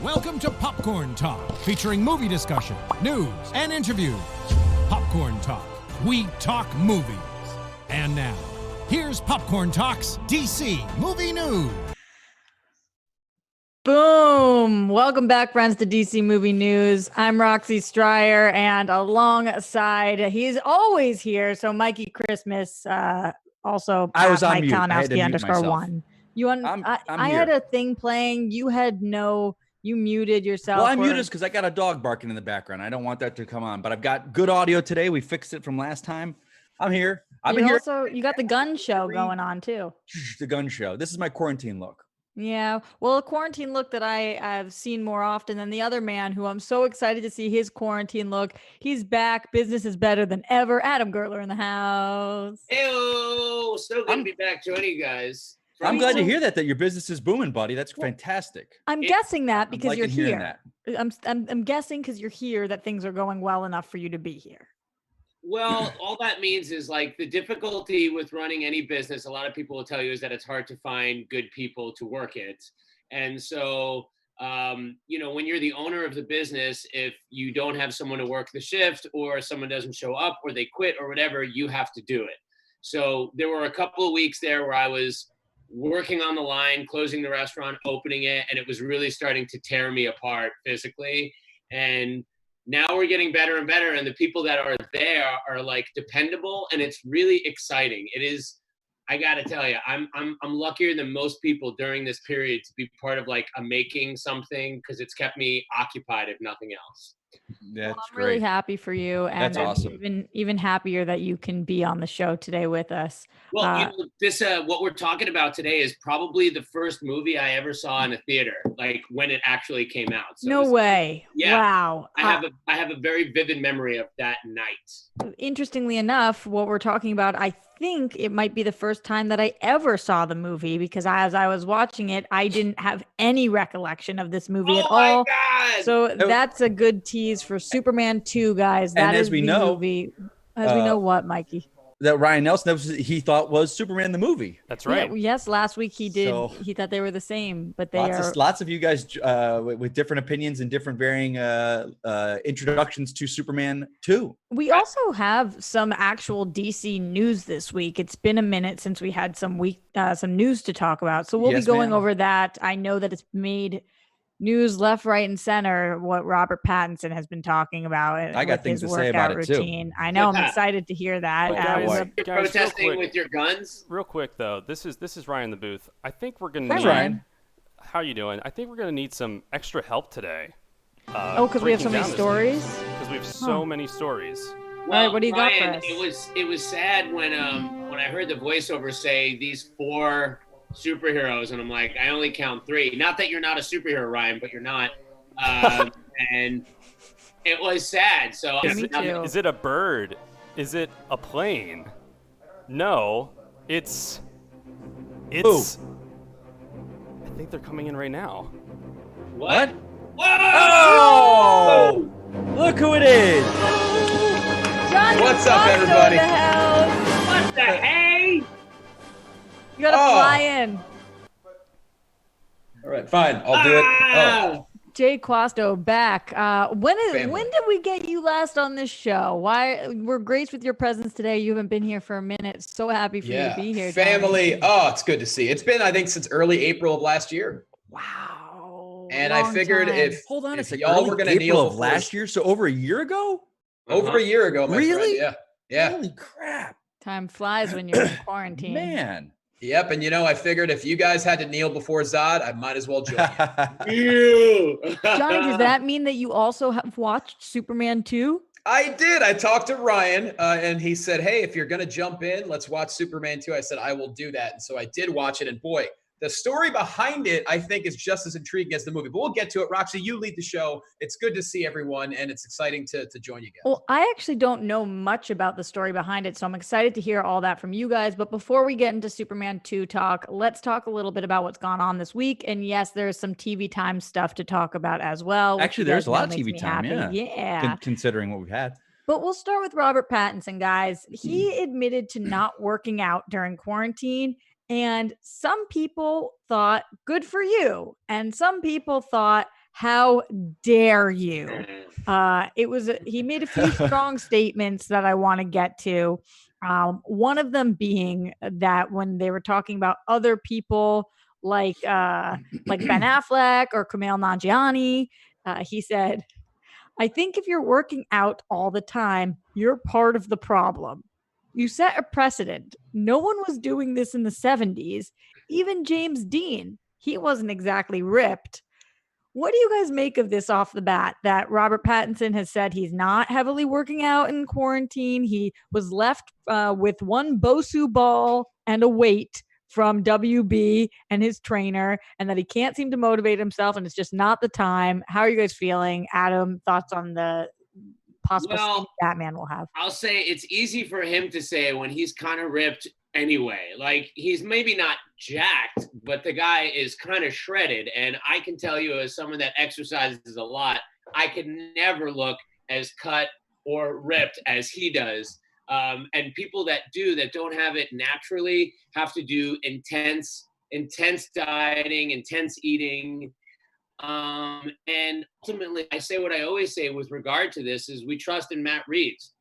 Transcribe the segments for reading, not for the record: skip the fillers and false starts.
Welcome to Popcorn Talk, featuring movie discussion, news, and interviews. Popcorn Talk, we talk movies. And now, here's Popcorn Talk's DC Movie News. Boom! Welcome back, friends, to DC Movie News. I'm Roxy Striar, and alongside, he's always here. So, Mikey Christmas, also I was on Mike mute. I had to Kalinowski mute myself. _1. I'm I here. had a thing playing. You had no. You muted yourself. Well, I muted because I got a dog barking in the background. I don't want that to come on, but I've got good audio today. We fixed it from last time. I'm here. I've been here. Also, you got the gun show going on too. The gun show. This is my quarantine look. Yeah, well, a quarantine look that I have seen more often than the other man who I'm so excited to see his quarantine look. He's back. Business is better than ever. Adam Gertler in the house. Hey, so good to be back joining you guys. I'm glad to hear that your business is booming, buddy. That's fantastic. I'm guessing that because you're here. That. I'm guessing because you're here that things are going well enough for you to be here. Well, all that means is like the difficulty with running any business, a lot of people will tell you, is that it's hard to find good people to work it. And so, when you're the owner of the business, if you don't have someone to work the shift or someone doesn't show up or they quit or whatever, you have to do it. So there were a couple of weeks there where I was working on the line, closing the restaurant, opening it, and it was really starting to tear me apart physically. And now we're getting better and better, and the people that are there are like dependable, and it's really exciting. It is. I gotta tell you, I'm luckier than most people during this period to be part of like a making something, because it's kept me occupied, if nothing else. That's I'm really happy for you, and that's awesome. Even happier that you can be on the show today with us. Well, what we're talking about today is probably the first movie I ever saw in a theater, like when it actually came out. So no way! Yeah, wow. I have a very vivid memory of that night. Interestingly enough, what we're talking about, I think it might be the first time that I ever saw the movie, because as I was watching it, I didn't have any recollection of this movie at all. God. So that's a good tease for Superman 2, guys. That is the movie. As we know what, Mikey? That Ryan Nelson, he thought was Superman the movie. That's right. Yeah, yes, last week he did. So, he thought they were the same, but lots of you guys with different opinions and different varying introductions to Superman 2. We also have some actual DC news this week. It's been a minute since we had some news to talk about, so we'll be going over that. I know that it's made news left, right, and center, what Robert Pattinson has been talking about. I got things to say about it routine. too. I know. I'm excited to hear that. You're protesting with your guns? Real quick though, this is Ryan in the booth. I think we're gonna need. Hi, Ryan. How you doing? I think we're gonna need some extra help today. Because we have so many stories. Because we have so many stories. Well, all right, what do you got for Ryan, us? It was sad when I heard the voiceover say these 4 superheroes, and I'm like, I only count 3. Not that you're not a superhero, Ryan, but you're not. And it was sad. So is it a bird? Is it a plane? No, it's. Ooh. I think they're coming in right now. What? Whoa! Oh! Look who it is! What's up, everybody? What the hey? You gotta fly in. All right, fine. I'll do it. Oh. Jay Quasto back. When did we get you last on this show? We're graced with your presence today. You haven't been here for a minute. So happy for you to be here. Family. Oh, it's good to see. It's been, I think, since early April of last year. Wow. And I figured hold on a second, y'all were gonna kneel of last year, so over a year ago? Over a year ago, my really? friend. Yeah. Holy crap. Time flies when you're in quarantine. Man. Yep, and I figured if you guys had to kneel before Zod, I might as well join. Johnny, does that mean that you also have watched Superman 2? I did. I talked to Ryan, and he said, hey, if you're going to jump in, let's watch Superman 2. I said, I will do that. And so I did watch it, and boy, the story behind it, I think, is just as intriguing as the movie. But we'll get to it. Roxy, you lead the show. It's good to see everyone, and it's exciting to join you guys. Well, I actually don't know much about the story behind it, so I'm excited to hear all that from you guys. But before we get into Superman 2 talk, let's talk a little bit about what's gone on this week. And yes, there's some TV time stuff to talk about as well. Actually, there's a lot of TV time, yeah. Considering what we've had. But we'll start with Robert Pattinson, guys. He admitted to not working out during quarantine. And some people thought, good for you. And some people thought, How dare you? He made a few strong statements that I want to get to. One of them being that when they were talking about other people like Ben Affleck or Kumail Nanjiani, he said, I think if you're working out all the time, you're part of the problem. You set a precedent. No one was doing this in the 70s. Even James Dean, he wasn't exactly ripped. What do you guys make of this off the bat, that Robert Pattinson has said he's not heavily working out in quarantine? He was left with one Bosu ball and a weight from WB and his trainer, and that he can't seem to motivate himself, and it's just not the time. How are you guys feeling? Adam, thoughts on the possible Batman will have? I'll say it's easy for him to say when he's kind of ripped anyway. Like, he's maybe not jacked, but the guy is kind of shredded. And I can tell you, as someone that exercises a lot, I can never look as cut or ripped as he does. And people that don't have it naturally have to do intense dieting, intense eating. And ultimately, I say what I always say with regard to this is we trust in Matt Reeves.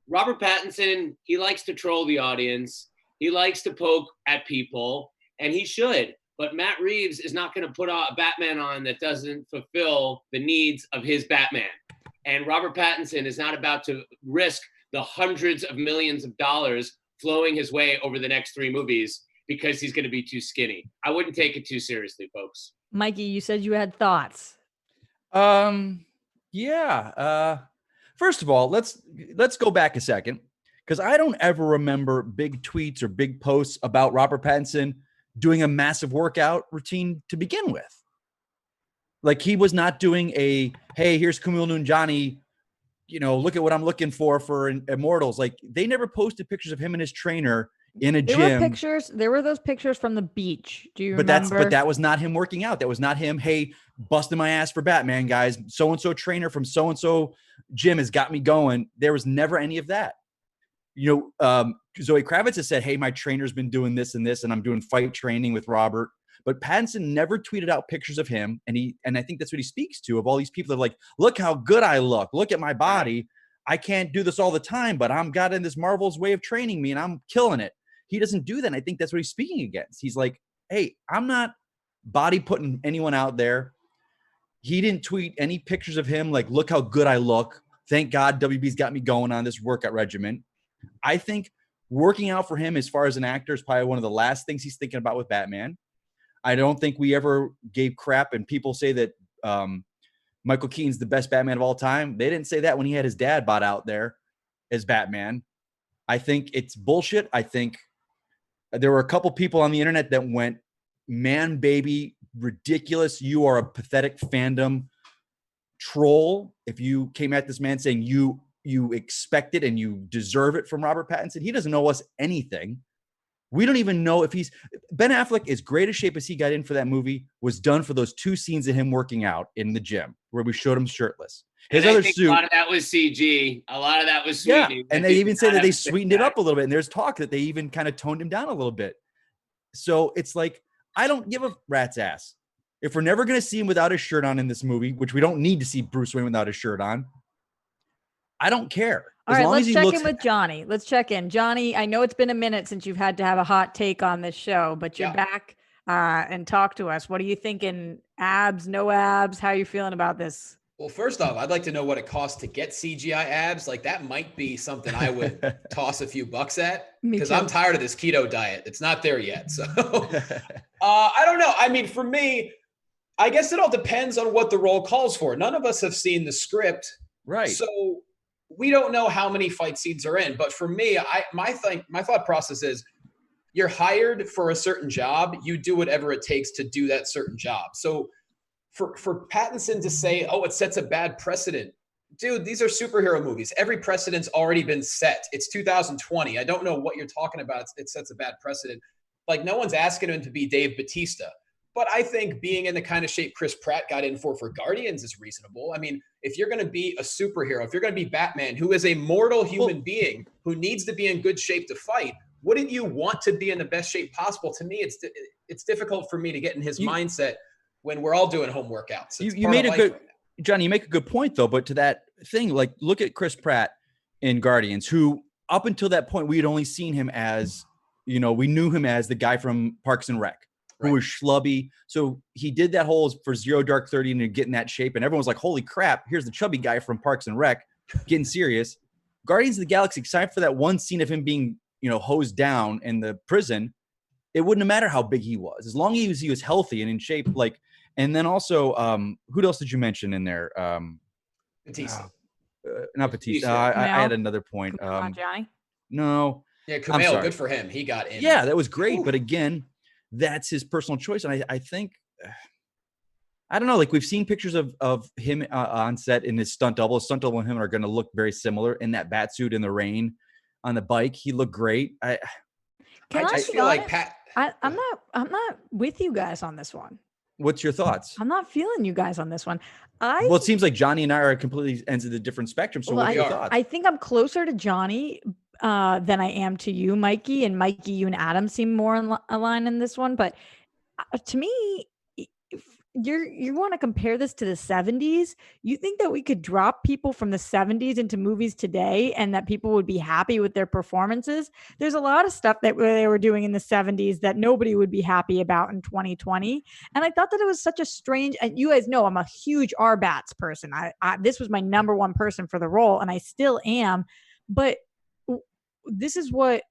Robert Pattinson, he likes to troll the audience. He likes to poke at people, and he should. But Matt Reeves is not going to put a Batman on that doesn't fulfill the needs of his Batman. And Robert Pattinson is not about to risk the hundreds of millions of dollars flowing his way over the next 3 movies because he's going to be too skinny. I wouldn't take it too seriously, folks. Mikey, you said you had thoughts. Yeah. First of all, let's go back a second, because I don't ever remember big tweets or big posts about Robert Pattinson doing a massive workout routine to begin with. Like, he was not doing hey, here's Kumail Nanjiani, look at what I'm looking for Immortals. Like, they never posted pictures of him and his trainer in a gym. There were those pictures from the beach. Do you remember? But that was not him working out. That was not him, hey, busting my ass for Batman, guys. So-and-so trainer from so-and-so gym has got me going. There was never any of that. Zoe Kravitz has said, hey, my trainer's been doing this and this, and I'm doing fight training with Robert. But Pattinson never tweeted out pictures of him. And I think that's what he speaks to, of all these people that are like, look how good I look. Look at my body. I can't do this all the time, but I'm got in this marvelous way of training me and I'm killing it. He doesn't do that. And I think that's what he's speaking against. He's like, hey, I'm not body putting anyone out there. He didn't tweet any pictures of him like, look how good I look. Thank God WB's got me going on this workout regimen. I think working out for him as far as an actor is probably one of the last things he's thinking about with Batman. I don't think we ever gave crap, and people say that Michael Keaton's the best Batman of all time. They didn't say that when he had his dad bought out there as Batman. I think it's bullshit. I think there were a couple people on the internet that went, man, baby, ridiculous. You are a pathetic fandom troll. If you came at this man saying you expect it and you deserve it from Robert Pattinson, he doesn't owe us anything. We don't even know if Ben Affleck, as great a shape as he got in for that movie, was done for those 2 scenes of him working out in the gym where we showed him shirtless. His other suit, a lot of that was CG. A lot of that was sweetening. Yeah, and they even say that they sweetened it up a little bit. And there's talk that they even kind of toned him down a little bit. So it's like, I don't give a rat's ass. If we're never going to see him without his shirt on in this movie, which we don't need to see Bruce Wayne without his shirt on, I don't care. All right, let's check in with Johnny. Let's check in. Johnny, I know it's been a minute since you've had to have a hot take on this show, but you're back and talk to us. What are you thinking? Abs, no abs? How are you feeling about this? Well, first off, I'd like to know what it costs to get CGI abs. Like, that might be something I would toss a few bucks at, because I'm tired of this keto diet. It's not there yet. So I don't know. I mean, for me, I guess it all depends on what the role calls for. None of us have seen the script. Right. So we don't know how many fight scenes are in. But for me, my thought process is, you're hired for a certain job. You do whatever it takes to do that certain job. So for Pattinson to say, oh, it sets a bad precedent. Dude, these are superhero movies. Every precedent's already been set. It's 2020. I don't know what you're talking about. It sets a bad precedent. Like, no one's asking him to be Dave Bautista. But I think being in the kind of shape Chris Pratt got in for Guardians is reasonable. I mean, if you're going to be a superhero, if you're going to be Batman, who is a mortal human being who needs to be in good shape to fight, wouldn't you want to be in the best shape possible? To me, it's difficult for me to get in his mindset when we're all doing home workouts. You made a good, Johnny, you make a good point though, but to that thing, like look at Chris Pratt in Guardians, who up until that point, we had only seen him as, we knew him as the guy from Parks and Rec, who was schlubby. So he did that whole for Zero Dark 30 and get in that shape. And everyone was like, holy crap, here's the chubby guy from Parks and Rec getting serious. Guardians of the Galaxy, except for that one scene of him being, hosed down in the prison, it wouldn't have mattered how big he was. As long as he was healthy and in shape, and then also, who else did you mention in there? Batista. Not Batista. I had another point. Johnny? No. Yeah, Kumail, good for him. He got in. Yeah, that was great. Ooh. But again, that's his personal choice. And I think, I don't know, like we've seen pictures of him on set in his stunt double. His stunt double and him are going to look very similar in that bat suit in the rain on the bike. He looked great. I feel like Pat. I'm not with you guys on this one. What's your thoughts? I'm not feeling you guys on this one. Well, it seems like Johnny and I are completely ends of the different spectrum. So what are your thoughts? I think I'm closer to Johnny than I am to you, Mikey. And Mikey, you and Adam seem more aligned in this one. But to me, if you want to compare this to the 70s, you think that we could drop people from the 70s into movies today and that people would be happy with their performances? There's a lot of stuff that they were doing in the 70s that nobody would be happy about in 2020. And I thought that it was such a strange, and you guys know I'm a huge R-Bats person. This was my number one person for the role, and I still am. But this is what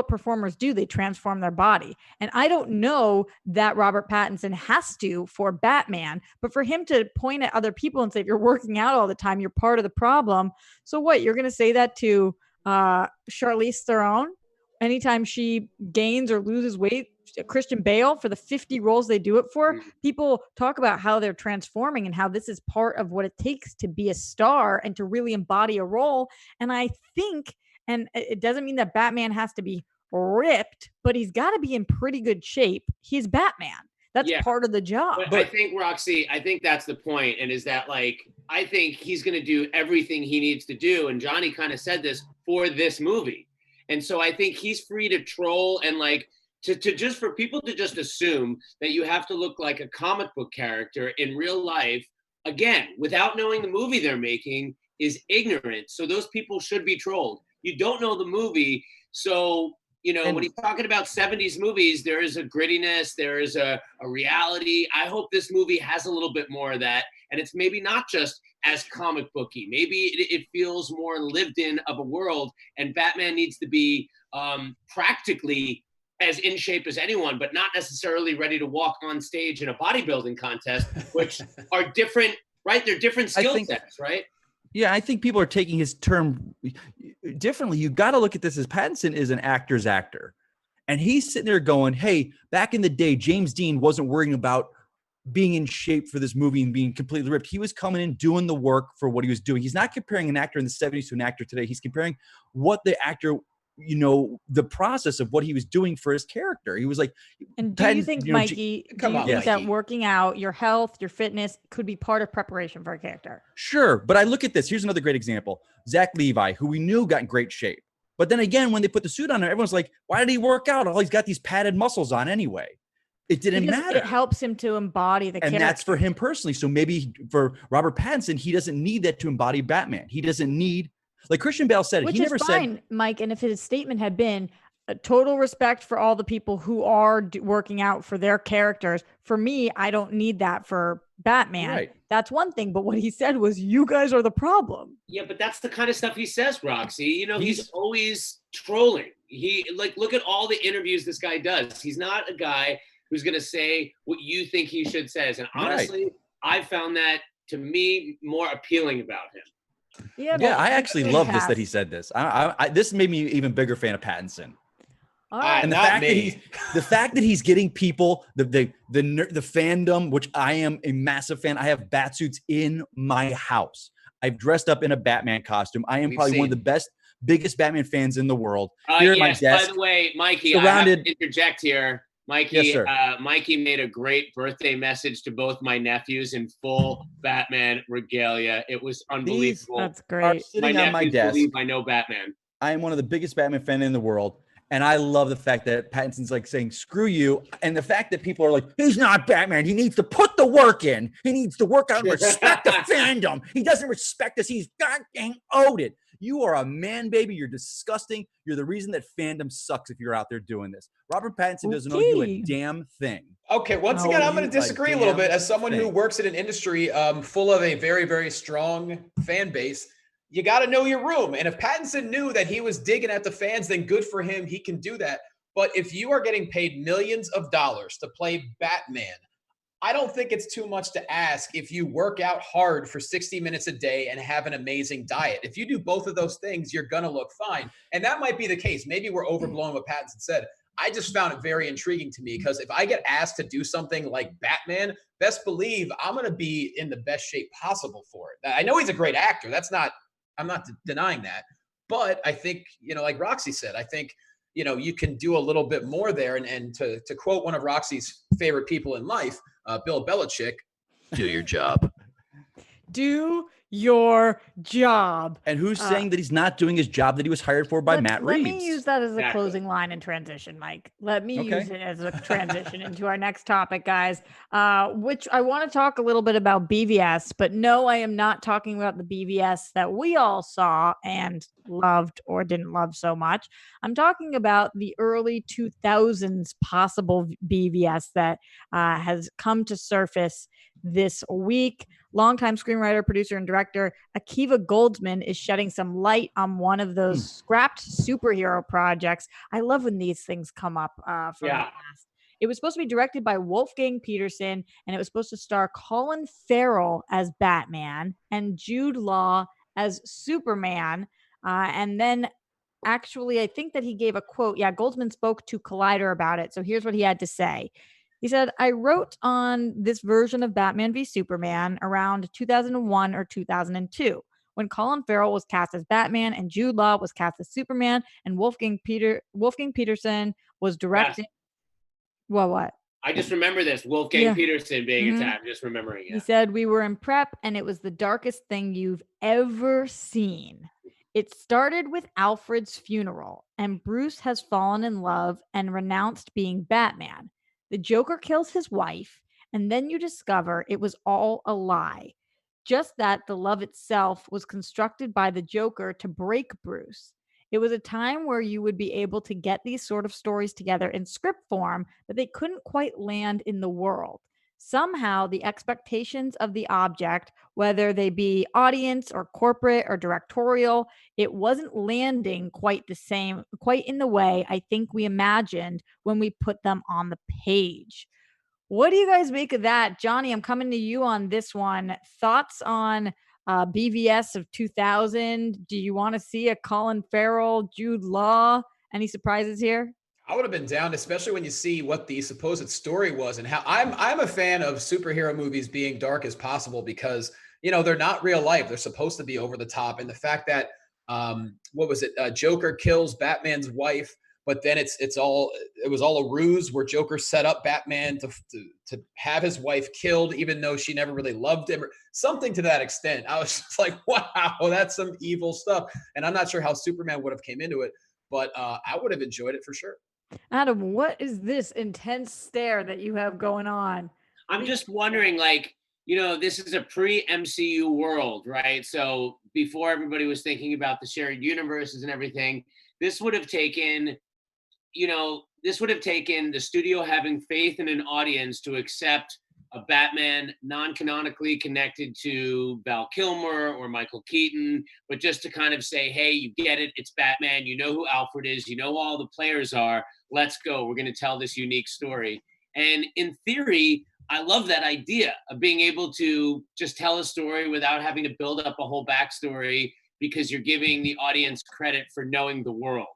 performers do. They transform their body. And I don't know that Robert Pattinson has to for Batman, but for him to point at other people and say, if you're working out all the time, you're part of the problem. So what, you're going to say that to Charlize Theron anytime she gains or loses weight? Christian Bale, for the 50 roles they do it for, people talk about how they're transforming and how this is part of what it takes to be a star and to really embody a role. And I think, and it doesn't mean that Batman has to be ripped, but he's got to be in pretty good shape. He's Batman. That's part of the job. But I think, Roxy, that's the point. And is that I think he's going to do everything he needs to do. And Johnny kind of said this for this movie. And so I think he's free to troll and to just for people to just assume that you have to look like a comic book character in real life, again, without knowing the movie they're making, is ignorant. So those people should be trolled. You don't know the movie. So, when he's talking about 70s movies, there is a grittiness, there is a reality. I hope this movie has a little bit more of that. And it's maybe not just as comic booky. Maybe it feels more lived in of a world. And Batman needs to be practically as in shape as anyone, but not necessarily ready to walk on stage in a bodybuilding contest, which are different, right? They're different skill sets, right? Yeah, I think people are taking his term differently. You got to look at this as Pattinson is an actor's actor. And he's sitting there going, hey, back in the day, James Dean wasn't worrying about being in shape for this movie and being completely ripped. He was coming in, doing the work for what he was doing. He's not comparing an actor in the 70s to an actor today. He's comparing what the actor, the process of what he was doing for his character. He was like, and do you think, Mikey, that working out, your health, your fitness could be part of preparation for a character? Sure. But I look at this. Here's another great example. Zach Levi, who we knew got in great shape. But then again, when they put the suit on him, everyone's like, why did he work out? All he's got these padded muscles on anyway. It didn't matter. It helps him to embody the character. And that's for him personally. So maybe for Robert Pattinson, he doesn't need that to embody Batman. He doesn't need, like Christian Bale said, which he never is fine, said, Mike. And if his statement had been a total respect for all the people who are working out for their characters, for me, I don't need that for Batman. Right. That's one thing. But what he said was, you guys are the problem. Yeah, but that's the kind of stuff he says, Roxy. He's always trolling. He look at all the interviews this guy does. He's not a guy who's going to say what you think he should say. And honestly, I found that, to me, more appealing about him. Yeah, I actually love this that he said this. This made me an even bigger fan of Pattinson. And the fact that he's getting people, the fandom, which I am a massive fan. I have bat suits in my house. I've dressed up in a Batman costume. I am probably one of the biggest Batman fans in the world. Here at my desk. By the way, Mikey, I have to interject here. Mikey, yes, sir. Mikey made a great birthday message to both my nephews in full Batman regalia. It was unbelievable. That's great. Sitting my on my nephews desk. believe I know Batman. I am one of the biggest Batman fans in the world. And I love the fact that Pattinson's like saying, screw you. And the fact that people are like, he's not Batman. He needs to put the work in. He needs to work out and respect the fandom. He doesn't respect us. He's goddamn owed it. You are a man, baby. You're disgusting. You're the reason that fandom sucks if you're out there doing this. Robert Pattinson doesn't owe you a damn thing. Okay, once again, I'm going to disagree a little bit. As someone who works in an industry full of a very, very strong fan base, you got to know your room. And if Pattinson knew that he was digging at the fans, then good for him. He can do that. But if you are getting paid millions of dollars to play Batman, I don't think it's too much to ask if you work out hard for 60 minutes a day and have an amazing diet. If you do both of those things, you're going to look fine. And that might be the case. Maybe we're overblowing what Pattinson said. I just found it very intriguing to me because if I get asked to do something like Batman, best believe I'm going to be in the best shape possible for it. I know he's a great actor. I'm not denying that. But I think, like Roxy said, I think, you can do a little bit more there. And to quote one of Roxy's favorite people in life, Bill Belichick, do your job. Do your job. And who's saying that he's not doing his job that he was hired for by Matt Reeves? Let me use that as a closing line and transition, Mike. Let me use it as a transition into our next topic, guys, which I want to talk a little bit about BVS, but no, I am not talking about the BVS that we all saw and loved or didn't love so much. I'm talking about the early 2000s possible BVS that has come to surface this week. Longtime screenwriter, producer, and director Akiva Goldsman is shedding some light on one of those scrapped superhero projects. I love when these things come up from the past. It was supposed to be directed by Wolfgang Peterson, and it was supposed to star Colin Farrell as Batman and Jude Law as Superman. And then actually, I think that he gave a quote. Yeah, Goldsman spoke to Collider about it. So here's what he had to say. He said, I wrote on this version of Batman v Superman around 2001 or 2002 when Colin Farrell was cast as Batman and Jude Law was cast as Superman and Wolfgang Peterson was directing. Well, what? I just remember this. Wolfgang Peterson being attacked. I'm just remembering it. He said, we were in prep and it was the darkest thing you've ever seen. It started with Alfred's funeral and Bruce has fallen in love and renounced being Batman. The Joker kills his wife, and then you discover it was all a lie. Just that the love itself was constructed by the Joker to break Bruce. It was a time where you would be able to get these sort of stories together in script form, but they couldn't quite land in the world. Somehow, the expectations of the object, whether they be audience or corporate or directorial, it wasn't landing quite in the way I think we imagined when we put them on the page. What do you guys make of that? Johnny, I'm coming to you on this one. Thoughts on BVS of 2000? Do you want to see a Colin Farrell, Jude Law? Any surprises here? I would have been down, especially when you see what the supposed story was and how I'm a fan of superhero movies being dark as possible because, they're not real life. They're supposed to be over the top. And the fact that, Joker kills Batman's wife, but then it was all a ruse where Joker set up Batman to have his wife killed, even though she never really loved him or something to that extent. I was just like, wow, that's some evil stuff. And I'm not sure how Superman would have came into it, but I would have enjoyed it for sure. Adam, what is this intense stare that you have going on? I'm just wondering, this is a pre-MCU world, right? So before everybody was thinking about the shared universes and everything, this would have taken the studio having faith in an audience to accept a Batman non-canonically connected to Val Kilmer or Michael Keaton, but just to kind of say, hey, you get it, it's Batman, you know who Alfred is, you know who all the players are, let's go, we're going to tell this unique story. And in theory, I love that idea of being able to just tell a story without having to build up a whole backstory because you're giving the audience credit for knowing the world.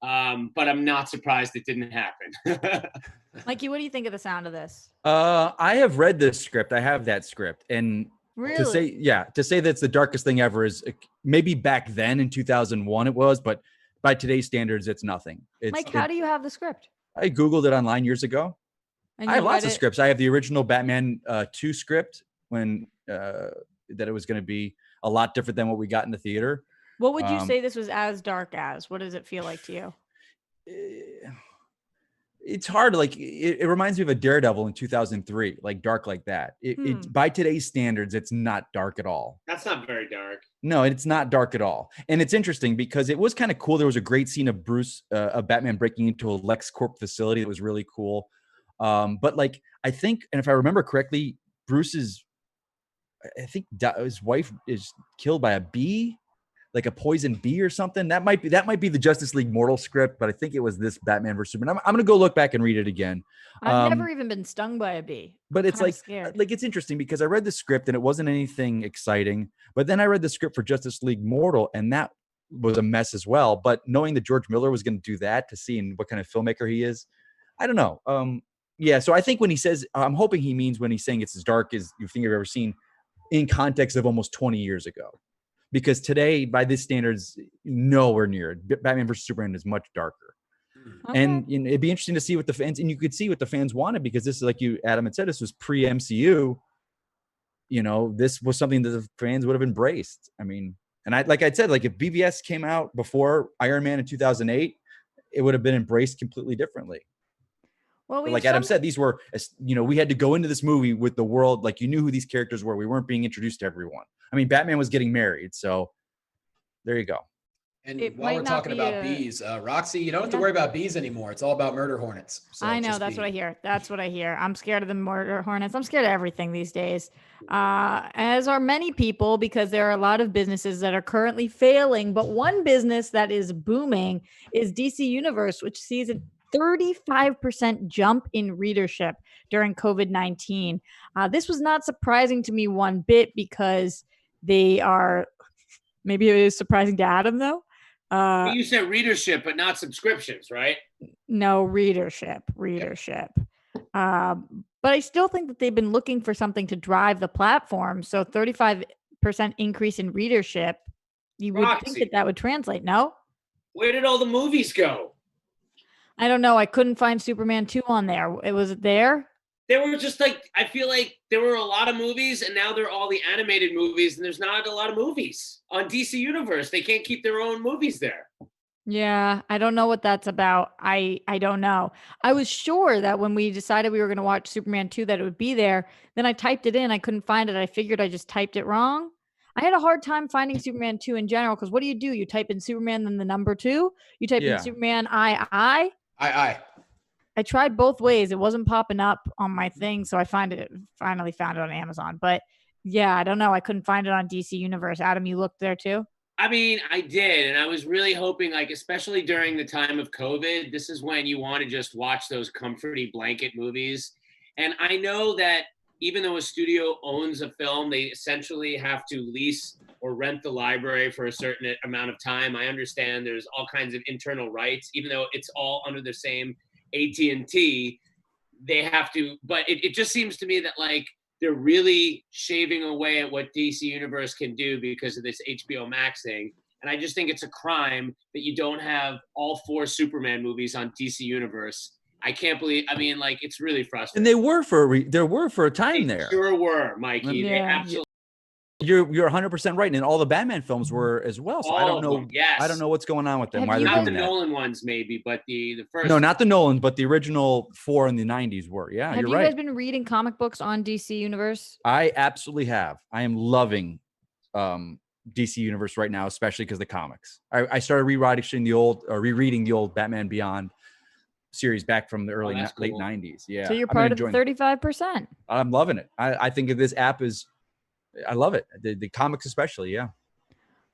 But I'm not surprised it didn't happen. Mikey, what do you think of the sound of this? I have read this script. I have that script. And really? to say that's the darkest thing ever is maybe back then in 2001 it was, but by today's standards, it's nothing. Mike, how do you have the script? I Googled it online years ago. I have lots of scripts. I have the original Batman 2 script when that it was going to be a lot different than what we got in the theater. What would you say this was as dark as? What does it feel like to you? it's hard. Like it reminds me of a Daredevil in 2003, like dark like that. It by today's standards, it's not dark at all. That's not very dark. No, it's not dark at all. And it's interesting because it was kind of cool. There was a great scene of Bruce, of Batman breaking into a LexCorp facility that was really cool. But like, I think, and if I remember correctly, I think his wife is killed by a bee, like a poison bee or something. That might be the Justice League Mortal script, but I think it was this Batman versus Superman. I'm going to go look back and read it again. I've never even been stung by a bee. But it's like scared. Like it's interesting because I read the script and it wasn't anything exciting. But then I read the script for Justice League Mortal and that was a mess as well. But knowing that George Miller was going to do that, to see what kind of filmmaker he is, I don't know. Yeah, so I think when he says, I'm hoping he means when he's saying it's as dark as you think I've ever seen, in context of almost 20 years ago. Because today, by this standards, nowhere near it. Batman versus Superman is much darker. Okay. And it'd be interesting to see what the fans, and you could see what the fans wanted, because this is, like Adam had said, this was pre-MCU. This was something that the fans would have embraced. I mean, and I'd said, like if BVS came out before Iron Man in 2008, it would have been embraced completely differently. Well, like Adam said, these were, we had to go into this movie with the world, like you knew who these characters were. We weren't being introduced to everyone. I mean, Batman was getting married, so there you go. And while we're talking about bees, Roxy, you don't have to worry about bees anymore. It's all about murder hornets. So I know, that's what I hear. That's what I hear. I'm scared of the murder hornets. I'm scared of everything these days, as are many people, because there are a lot of businesses that are currently failing. But one business that is booming is DC Universe, which sees a 35% jump in readership during COVID-19. This was not surprising to me one bit, because they are, maybe it is surprising to Adam though. You said readership, but not subscriptions, right? No, readership. But I still think that they've been looking for something to drive the platform. So 35% increase in readership, you would think that would translate, no? Where did all the movies go? I don't know. I couldn't find Superman 2 on there. Was it there? There were just I feel like there were a lot of movies, and now they're all the animated movies, and there's not a lot of movies on DC Universe. They can't keep their own movies there. Yeah, I don't know what that's about. I don't know. I was sure that when we decided we were going to watch Superman 2 that it would be there. Then I typed it in. I couldn't find it. I figured I just typed it wrong. I had a hard time finding Superman 2 in general, because what do? You type in Superman, then the number 2. You type in Superman I. I tried both ways. It wasn't popping up on my thing, so I finally found it on Amazon. But yeah, I don't know. I couldn't find it on DC Universe. Adam, you looked there too? I mean, I did, and I was really hoping, especially during the time of COVID, this is when you want to just watch those comforty blanket movies. And I know that even though a studio owns a film, they essentially have to lease or rent the library for a certain amount of time. I understand there's all kinds of internal rights, even though it's all under the same AT&T, they have to, but it just seems to me that they're really shaving away at what DC Universe can do because of this HBO Max thing. And I just think it's a crime that you don't have all 4 Superman movies on DC Universe. I can't believe, it's really frustrating. And they were for a time there. Sure were, Mikey. Yeah. They absolutely. You're 100% right, and all the Batman films were as well. So I don't know. Yes. I don't know what's going on with them. Have Why you they're Not doing the that. Nolan ones, maybe, but the first. No, not the Nolan, but the original 4 in the 90s were. Yeah, Have you're you right. guys been reading comic books on DC Universe? I absolutely have. I am loving DC Universe right now, especially because the comics. I started rereading the old Batman Beyond series back from the late 90s. Yeah. So you're part of the 35%. I'm loving it. I think this app is, I love it. The comics especially. Yeah.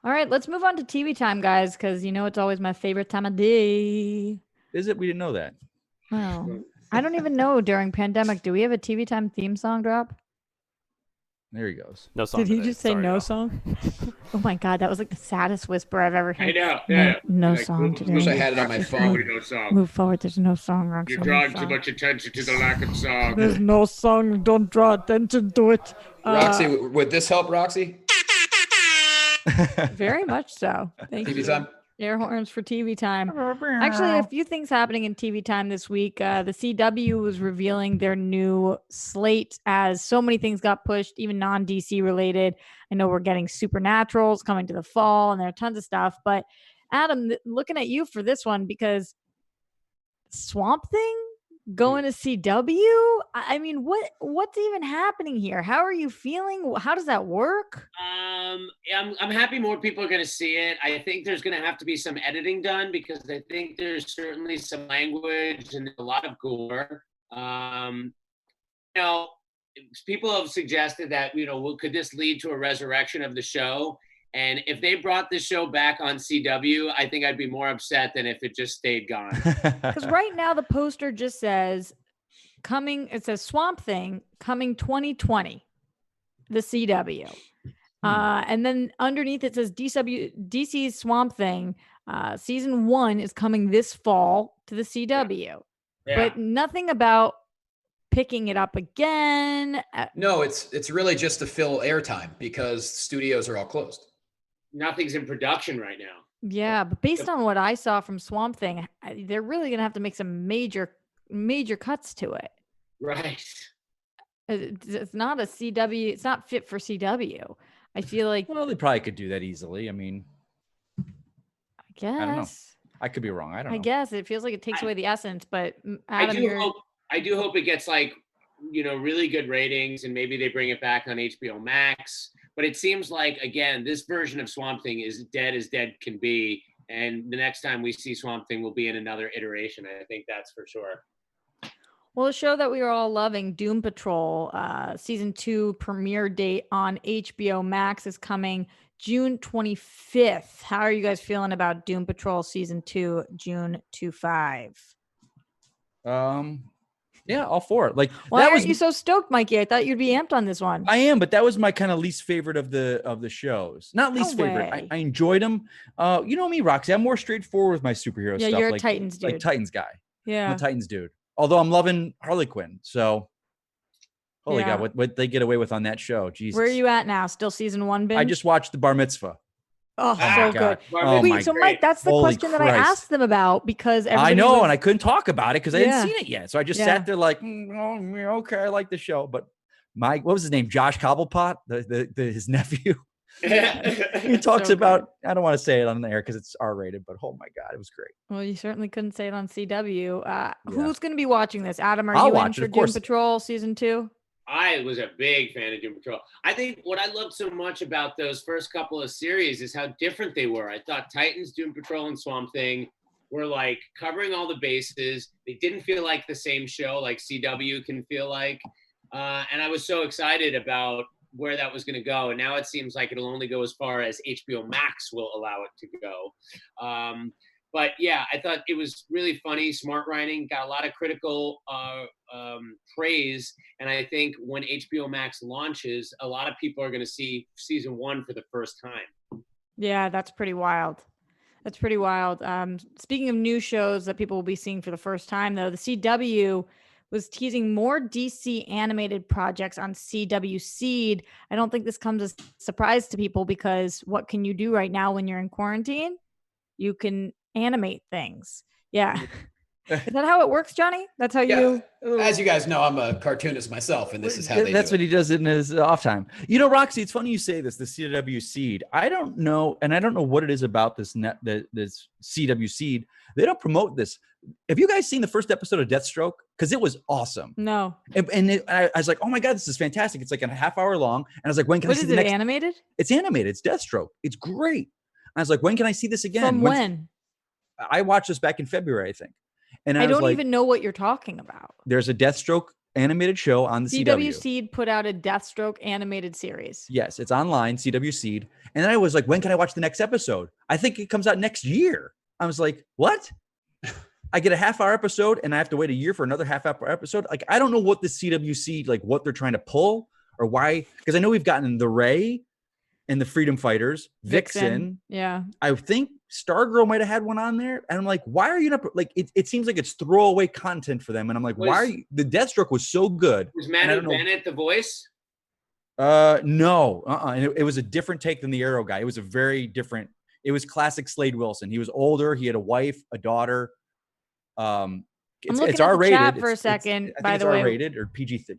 All right, let's move on to TV time, guys, because it's always my favorite time of day. Is it? We didn't know that. Well, I don't even know during pandemic. Do we have a TV time theme song drop? There he goes. No song. Did he today. just say Sorry, no song? Oh my God, that was like the saddest whisper I've ever heard. I know. Yeah. No song today. Wish I had it on my phone. No song. Move forward. There's no song, Roxy. You're drawing too much attention to the lack of song. There's no song. Don't draw attention to it. Roxy, would this help, Roxy? Very much so. Thank you. TV time. Air horns for TV time. Actually, a few things happening in TV time this week. The CW was revealing their new slate as so many things got pushed, even non-DC related. I know we're getting Supernaturals coming to the fall, and there are tons of stuff. But Adam, looking at you for this one, because Swamp Thing going to CW? I mean, what's even happening here? How are you feeling? How does that work? I'm happy more people are going to see it. I think there's going to have to be some editing done because I think there's certainly some language and a lot of gore. People have suggested that, could this lead to a resurrection of the show? And if they brought the show back on CW, I think I'd be more upset than if it just stayed gone. Because right now the poster just says it says Swamp Thing coming 2020, the CW. And then underneath it says DC's Swamp Thing season 1 is coming this fall to the CW. Yeah. But nothing about picking it up again. No, it's really just to fill airtime because studios are all closed. Nothing's in production right now. Yeah, but based on what I saw from Swamp Thing, they're really going to have to make some major cuts to it. Right. It's not a CW. It's not fit for CW. I feel like. Well, they probably could do that easily. I mean, I guess. I don't know. I could be wrong. I don't know. I guess it feels like it takes away the essence, but Adam, I do hope it gets really good ratings and maybe they bring it back on HBO Max. But it seems like, again, this version of Swamp Thing is dead as dead can be. And the next time we see Swamp Thing will be in another iteration. I think that's for sure. Well, a show that we are all loving, Doom Patrol, season 2 premiere date on HBO Max is coming June 25th. How are you guys feeling about Doom Patrol season 2, June 25? Yeah, all for it. Why aren't you so stoked, Mikey? I thought you'd be amped on this one. I am, but that was my kind of least favorite of the shows. Not least favorite. I enjoyed them. You know me, Roxy. I'm more straightforward with my superhero stuff. Yeah, you're a Titans dude. Like Titans guy. Yeah, I'm a Titans dude. Although I'm loving Harley Quinn. So, holy God, what they get away with on that show. Jesus. Where are you at now? Still season 1 binge? I just watched the Bar Mitzvah. Oh, so good. Wait, so Mike, that's the question that I asked them about because I know, and I couldn't talk about it because I hadn't seen it yet. So I just sat there like, okay, I like the show. But Mike, what was his name? Josh Cobblepot, his nephew. He talks about, I don't want to say it on the air because it's R-rated, but oh my God, it was great. Well, you certainly couldn't say it on CW. Who's going to be watching this? Adam, are you in for Doom Patrol season 2? I was a big fan of Doom Patrol. I think what I loved so much about those first couple of series is how different they were. I thought Titans, Doom Patrol, and Swamp Thing were covering all the bases. They didn't feel like the same show like CW can feel like. And I was so excited about where that was going to go. And now it seems like it'll only go as far as HBO Max will allow it to go. But yeah, I thought it was really funny, smart writing, got a lot of critical praise. And I think when HBO Max launches, a lot of people are going to see season 1 for the first time. Yeah, that's pretty wild. That's pretty wild. Speaking of new shows that people will be seeing for the first time, though, the CW was teasing more DC animated projects on CW Seed. I don't think this comes as a surprise to people because what can you do right now when you're in quarantine? You can animate things. Yeah. Is that how it works, Johnny? That's how you. As you guys know, I'm a cartoonist myself, and this is how that's what he does in his off time. Roxy, it's funny you say this. The CW Seed. I don't know, and I don't know what it is about this this CW Seed. They don't promote this. Have you guys seen the first episode of Deathstroke? Because it was awesome. No. I was like, oh my God, this is fantastic. It's like a half hour long, and I was like, when can I see the next? Animated? It's animated. It's Deathstroke. It's great. I was like, when can I see this again? From when? I watched this back in February, I think. And I don't even know what you're talking about. There's a Deathstroke animated show on the CW. CW Seed put out a Deathstroke animated series. Yes, it's online, CW Seed. And then I was like, when can I watch the next episode? I think it comes out next year. I was like, what? I get a half-hour episode and I have to wait a year for another half-hour episode? Like, I don't know what the CW Seed, what they're trying to pull or why. Because I know we've gotten the Ray and the Freedom Fighters, Vixen. Yeah. I think Stargirl might have had one on there. And I'm like, why are you not it seems like it's throwaway content for them. And I'm like, why are you, the Deathstroke was so good. Was Manu Bennett the voice? No. And it was a different take than the Arrow guy. It was a very different, it was classic Slade Wilson. He was older. He had a wife, a daughter. It's R-rated. Chat for a second, by the way. R-rated or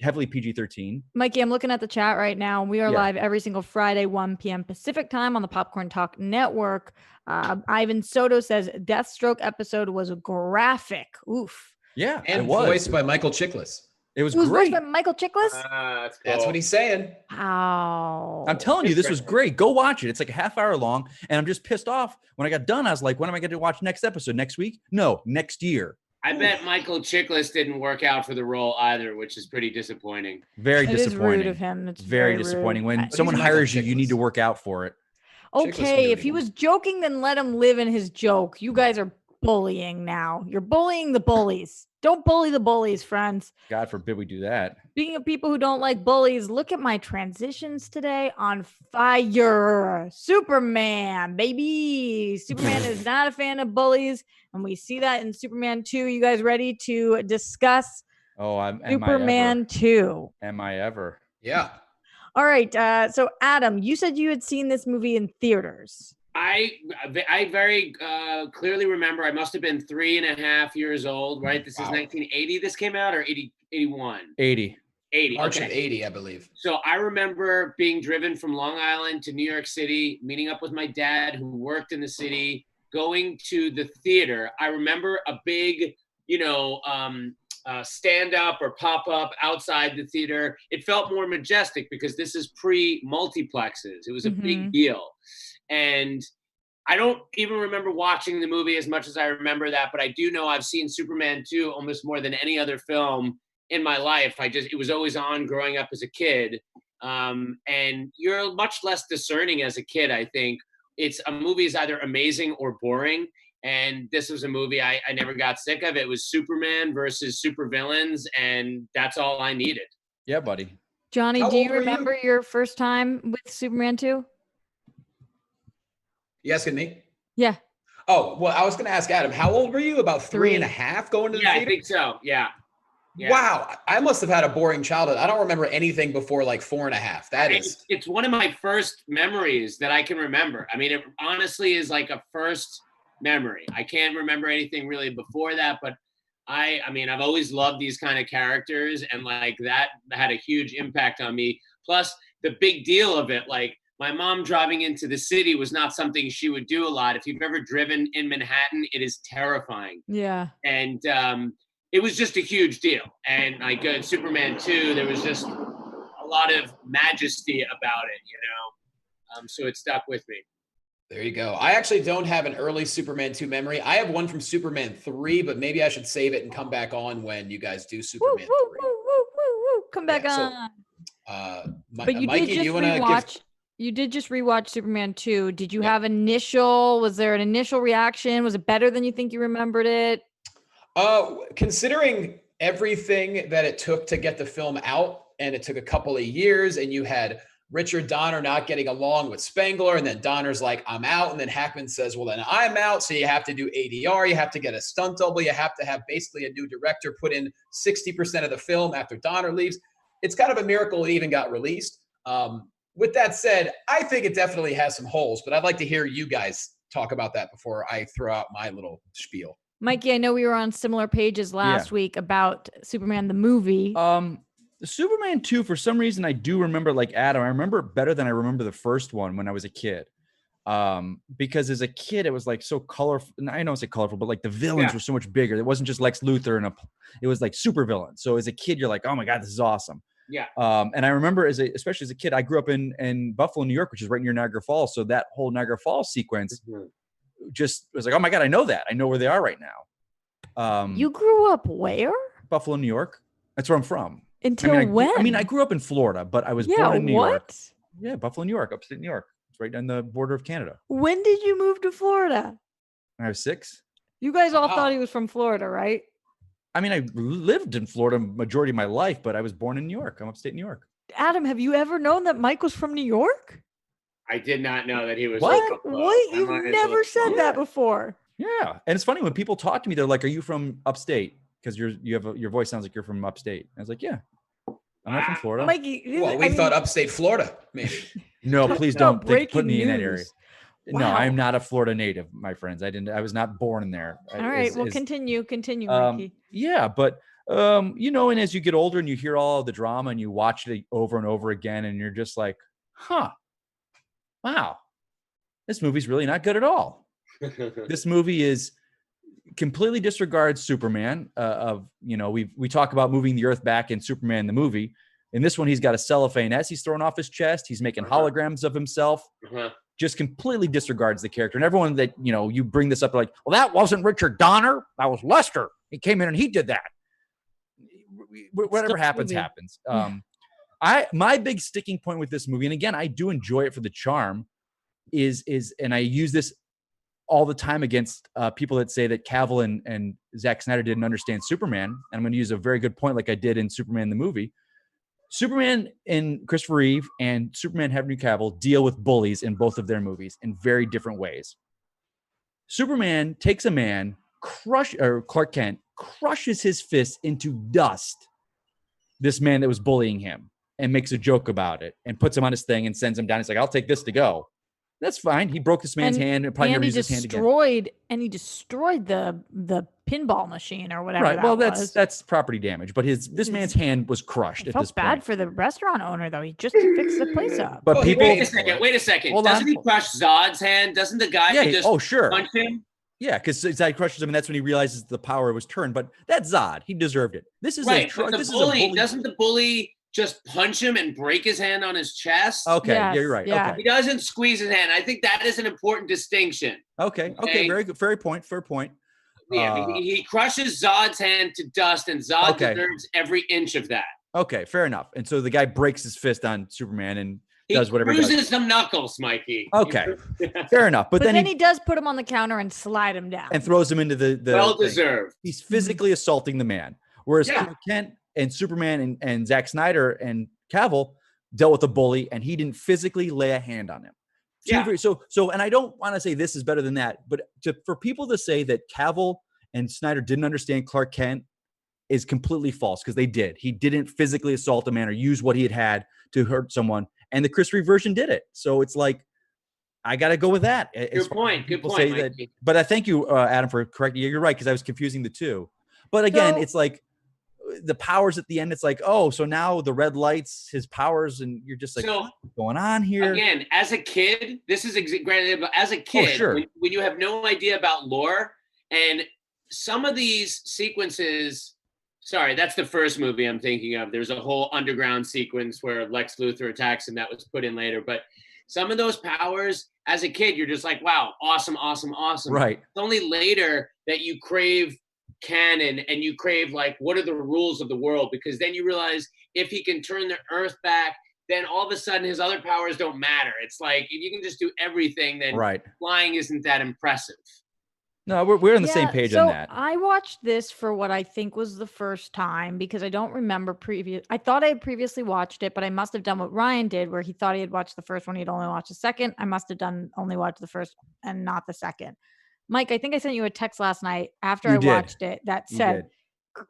heavily PG-13. Mikey, I'm looking at the chat right now. We are live every single Friday, 1 p.m. Pacific time on the Popcorn Talk Network. Ivan Soto says Deathstroke episode was graphic. Oof. Yeah, and voiced by Michael Chiklis. It was great. Voiced by Michael Chiklis? That's cool. That's what he's saying. Wow. I'm telling you, this was great. Go watch it. It's like a half hour long. And I'm just pissed off. When I got done, I was like, when am I going to watch next episode? Next week? No, next year. I bet Michael Chiklis didn't work out for the role either, which is pretty disappointing. Very disappointing. It is rude of him. It's very disappointing. When someone hires you, you need to work out for it. Okay, if he was joking, then let him live in his joke. You guys are bullying now. You're bullying the bullies. Don't bully the bullies, friends. God forbid we do that. Speaking of people who don't like bullies, look at my transitions today on fire. Superman, baby. Superman is not a fan of bullies, and we see that in Superman 2. You guys ready to discuss Superman 2? Am I ever? Yeah. All right. So, Adam, you said you had seen this movie in theaters. I very clearly remember I must have been 3.5 years old, right? This is 1980 this came out, or 81? 80. March of 80, I believe. So I remember being driven from Long Island to New York City, meeting up with my dad who worked in the city, going to the theater. I remember a big, stand-up or pop-up outside the theater. It felt more majestic because this is pre-multiplexes. It was a big deal. And I don't even remember watching the movie as much as I remember that, but I do know I've seen Superman 2 almost more than any other film in my life. It was always on growing up as a kid. And you're much less discerning as a kid, I think. A movie is either amazing or boring. And this was a movie I never got sick of. It was Superman versus supervillains, and that's all I needed. Yeah, buddy. Johnny, do you remember your first time with Superman 2? You asking me? Yeah. Oh, well, I was going to ask Adam, how old were you? About 3.5 going to the theater? Yeah, I think so. Yeah. Wow. I must have had a boring childhood. I don't remember anything before like 4.5. It's one of my first memories that I can remember. I mean, it honestly is like a first memory. I can't remember anything really before that, but I mean, I've always loved these kind of characters, and like that had a huge impact on me. Plus the big deal of it, like, my mom driving into the city was not something she would do a lot. If you've ever driven in Manhattan, it is terrifying. Yeah. And it was just a huge deal. And like Superman 2, there was just a lot of majesty about it, so it stuck with me. There you go. I actually don't have an early Superman 2 memory. I have one from Superman 3, but maybe I should save it and come back on when you guys do Superman 3. Come back on. But Mikey, do you want to give... You did just rewatch Superman 2. Did you have was there an initial reaction? Was it better than you think you remembered it? Considering everything that it took to get the film out, and it took a couple of years, and you had Richard Donner not getting along with Spengler, and then Donner's like, I'm out, and then Hackman says, well, then I'm out, so you have to do ADR, you have to get a stunt double, you have to have basically a new director put in 60% of the film after Donner leaves. It's kind of a miracle it even got released. With that said, I think it definitely has some holes, but I'd like to hear you guys talk about that before I throw out my little spiel. Mikey, I know we were on similar pages last week about Superman the movie. The Superman 2, for some reason, I do remember, like Adam, I remember it better than I remember the first one when I was a kid. Because as a kid, it was like so colorful. I don't say colorful, but like the villains were so much bigger. It wasn't just Lex Luthor it was like super villains. So as a kid, you're like, oh my God, this is awesome. Yeah. And I remember especially as a kid, I grew up in Buffalo, New York, which is right near Niagara Falls. So that whole Niagara Falls sequence just was like, oh my God, I know that. I know where they are right now. You grew up where? Buffalo, New York. That's where I'm from. When? I grew up in Florida, but I was born in New York. Yeah, Buffalo, New York, upstate New York. It's right on the border of Canada. When did you move to Florida? I was 6. You guys all thought he was from Florida, right? I mean, I lived in Florida majority of my life, but I was born in New York. I'm upstate New York. Adam, have you ever known that Mike was from New York? I did not know that he was. What? You've never said that before. Yeah, and it's funny when people talk to me, they're like, "Are you from upstate?" Because your voice sounds like you're from upstate. I was like, "Yeah, I'm not from Florida." Mikey, well, we thought upstate Florida, maybe. No, please don't put me in that area. No, I'm not a Florida native, my friends. I was not born there. All right. Continue, Mikey. Yeah, but and as you get older and you hear all the drama and you watch it over and over again, and you're just like, wow, this movie's really not good at all. This movie completely disregards Superman. We talk about moving the earth back in Superman the movie. In this one, he's got a cellophane S he's throwing off his chest. He's making holograms of himself. Just completely disregards the character. And everyone that, you bring this up, like, well, that wasn't Richard Donner. That was Lester. He came in and he did that. Whatever happens. My big sticking point with this movie, and again, I do enjoy it for the charm, is and I use this all the time against people that say that Cavill and Zack Snyder didn't understand Superman. And I'm going to use a very good point like I did in Superman the movie. Superman and Christopher Reeve and Superman Henry Cavill deal with bullies in both of their movies in very different ways. Superman takes a man, Clark Kent crushes his fist into dust, this man that was bullying him, and makes a joke about it and puts him on his thing and sends him down. He's like, I'll take this to go. That's fine. He broke this man's hand and probably never used his hand again. And he destroyed the pinball machine or whatever. Right. Well, that's property damage. But this man's hand was crushed. I felt bad for the restaurant owner though. He just fixed the place up. But wait a second. Doesn't he crush Zod's hand? Doesn't the guy punch him? Yeah, because Zod crushes him, and that's when he realizes the power was turned. But that's Zod. He deserved it. This is right. Doesn't the bully just punch him and break his hand on his chest? Okay, yes, yeah, you're right. Yeah. Okay. He doesn't squeeze his hand. I think that is an important distinction. Okay, very good. Fair point. Yeah, he crushes Zod's hand to dust, and Zod deserves every inch of that. Okay, fair enough. And so the guy breaks his fist on Superman and does whatever he bruises some knuckles, Mikey. Okay, fair enough. But then he does put him on the counter and slide him down. And throws him into the well-deserved. He's physically assaulting the man. Whereas Clark Kent and Superman and Zack Snyder and Cavill dealt with a bully, and he didn't physically lay a hand on him. So, and I don't want to say this is better than that, but for people to say that Cavill and Snyder didn't understand Clark Kent is completely false, because they did. He didn't physically assault a man or use what he had to hurt someone, and the Chris Reeve version did it. So it's like, I got to go with that. Good point. But I thank you, Adam, for correcting you. You're right, because I was confusing the two. But again, it's like, the powers at the end, it's like, oh, so now the red lights, his powers, and you're just like, what's going on here? Again, as a kid, this is granted, but as a kid, when you have no idea about lore, and some of these sequences, that's the first movie I'm thinking of. There's a whole underground sequence where Lex Luthor attacks him that was put in later. But some of those powers, as a kid, you're just like, wow, awesome. Right. It's only later that you crave canon and you crave, like, what are the rules of the world? Because then you realize if he can turn the earth back, then all of a sudden his other powers don't matter. It's like, if you can just do everything, then flying isn't that impressive. No, we're on the same page on that. I watched this for what I think was the first time, because I don't remember I thought I had previously watched it, but I must have done what Ryan did, where he thought he had watched the first one. He'd only watched the second. I must have only watched the first and not the second. Mike, I think I sent you a text last night after I watched it that said,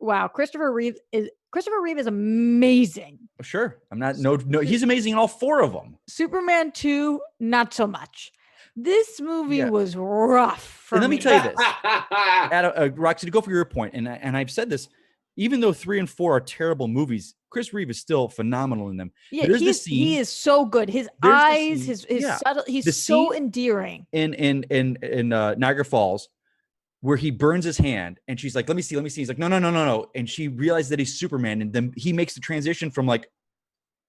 wow, Christopher Reeve is amazing. Sure. I'm not, he's amazing in all four of them. Superman 2, not so much. This movie was rough for me. Let me tell you this, Roxy, to go for your point, and I've said this, even though 3 and 4 are terrible movies, Chris Reeve is still phenomenal in them. Yeah, he is so good. His eyes, his subtle, he's so endearing. In Niagara Falls, where he burns his hand, and she's like, let me see. He's like, no. And she realizes that he's Superman, and then he makes the transition from like,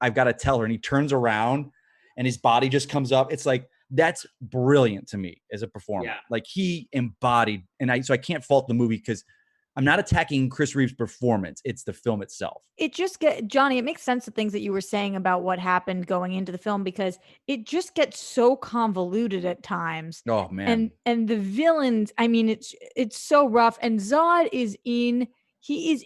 I've got to tell her, and he turns around, and his body just comes up. It's like, that's brilliant to me as a performer. Yeah. Like, he embodied, so I can't fault the movie, because I'm not attacking Chris Reeve's performance. It's the film itself. Johnny, it makes sense, the things that you were saying about what happened going into the film, because it just gets so convoluted at times. Oh man. And the villains, I mean, it's so rough. And Zod is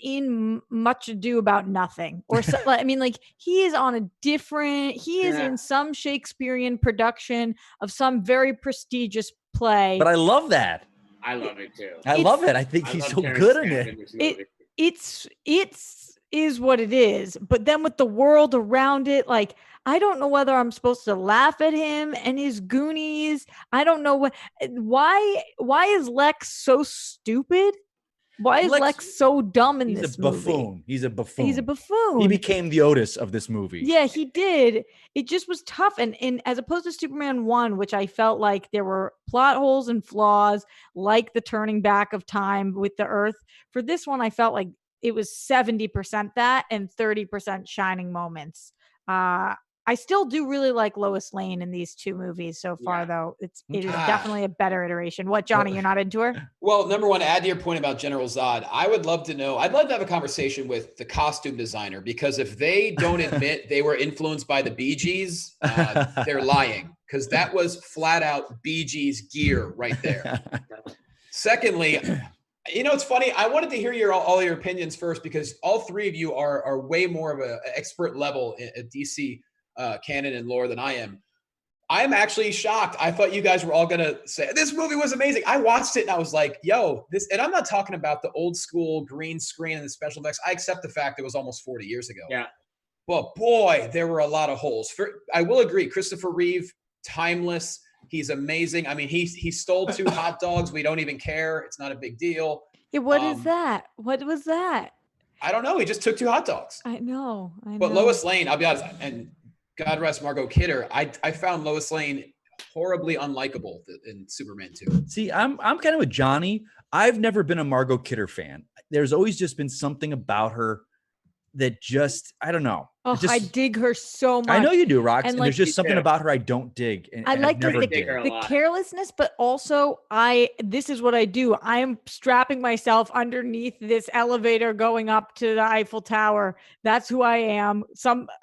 in Much Ado About Nothing, or so, I mean, like, he is in some Shakespearean production of some very prestigious play. But I love that. I love it too. I love it. I think he's so good in it. It's what it is. But then with the world around it, like, I don't know whether I'm supposed to laugh at him and his Goonies. I don't know why is Lex so stupid? Why is Lex so dumb in this movie? He's a buffoon. He's a buffoon. He became the Otis of this movie. Yeah, he did. It just was tough. And as opposed to Superman 1, which I felt like there were plot holes and flaws, like the turning back of time with the Earth. For this one, I felt like it was 70% that and 30% shining moments. I still do really like Lois Lane in these two movies so far, though. It is definitely a better iteration. What, Johnny, you're not into her? Well, number one, add to your point about General Zod, I'd love to have a conversation with the costume designer, because if they don't admit they were influenced by the Bee Gees, they're lying, because that was flat out Bee Gees gear right there. Secondly, it's funny. I wanted to hear all your opinions first, because all three of you are way more of an expert level at DC canon and lore than I am. I'm actually shocked. I thought you guys were all going to say this movie was amazing. I watched it and I was like, yo, this, and I'm not talking about the old school green screen and the special effects. I accept the fact it was almost 40 years ago. Yeah. But boy, there were a lot of holes. I will agree. Christopher Reeve, timeless. He's amazing. I mean, he stole 2 hot dogs. We don't even care. It's not a big deal. Yeah, what is that? What was that? I don't know. He just took 2 hot dogs. I know. But Lois Lane, I'll be honest, and God rest Margot Kidder, I found Lois Lane horribly unlikable in Superman 2. See, I'm kind of with Johnny. I've never been a Margot Kidder fan. There's always just been something about her that just, I don't know. Oh, I dig her so much. I know you do, Rox. And like, there's just something about her I don't dig. And I like the carelessness, but also this is what I do. I am strapping myself underneath this elevator going up to the Eiffel Tower. That's who I am.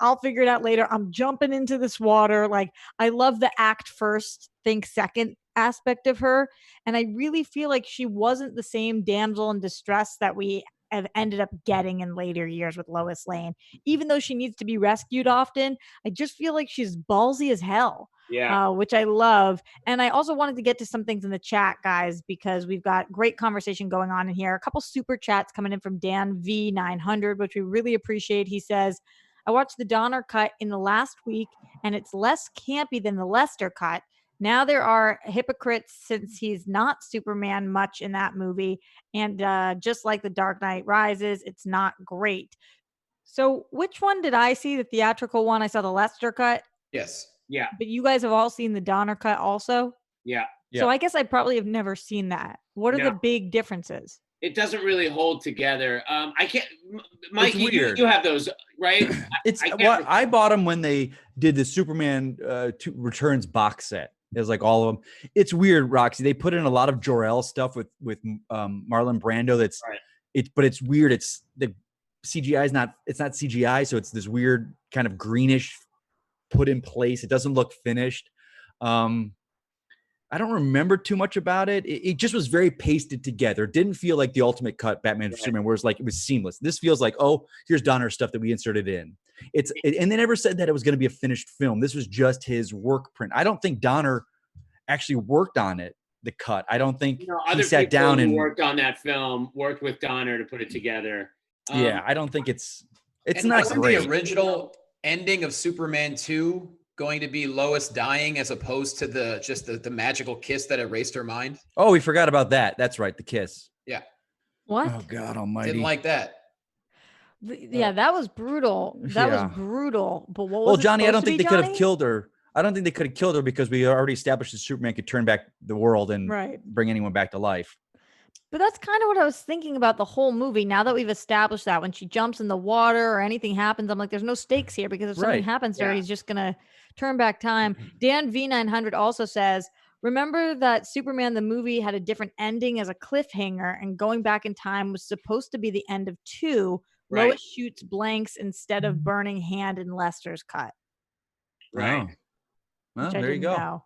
I'll figure it out later. I'm jumping into this water. Like, I love the act first, think second aspect of her. And I really feel like she wasn't the same damsel in distress that we have ended up getting in later years with Lois Lane. Even though she needs to be rescued often, I just feel like she's ballsy as hell. Yeah. Which I love. And I also wanted to get to some things in the chat, guys, because we've got great conversation going on in here. A couple super chats coming in from Dan V900, which we really appreciate. He says, I watched the Donner cut in the last week, and it's less campy than the Lester cut. Now there are hypocrites since he's not Superman much in that movie. And just like The Dark Knight Rises, it's not great. So which one did I see? The theatrical one? I saw the Lester cut. Yes. Yeah. But you guys have all seen the Donner cut also? Yeah. So I guess I probably have never seen that. What are the big differences? It doesn't really hold together. I can't, Mikey, you have those, right? I bought them when they did the Superman Returns box set. It was like all of them. It's weird, Roxy. They put in a lot of Jor-El stuff with Marlon Brando. But it's weird. It's the CGI is not CGI, so it's this weird kind of greenish put in place. It doesn't look finished. I don't remember too much about it. It just was very pasted together. It didn't feel like the ultimate cut Batman v Superman, where it's like it was seamless. This feels like, oh, here's Donner's stuff that we inserted in. And they never said that it was going to be a finished film. This was just his work print. I don't think Donner actually worked on it, the cut. I don't think he sat down and worked on that film, worked with Donner to put it together. I don't think it's not wasn't great. The original ending of Superman 2 going to be Lois dying as opposed to the magical kiss that erased her mind? Oh, we forgot about that. That's right, the kiss. Yeah. What? Oh God Almighty! Didn't like that. Yeah, that was brutal. That was brutal. But what was well, Johnny, I don't think they could have killed her. I don't think they could have killed her because we already established that Superman could turn back the world and bring anyone back to life. But that's kind of what I was thinking about the whole movie. Now that we've established that when she jumps in the water or anything happens, I'm like, there's no stakes here because if something happens to her, he's just going to turn back time. Dan V900 also says, remember that Superman, the movie, had a different ending as a cliffhanger, and going back in time was supposed to be the end of 2. Right. Lois shoots blanks instead of burning hand in Lester's cut. Right. Oh. Well, there you go.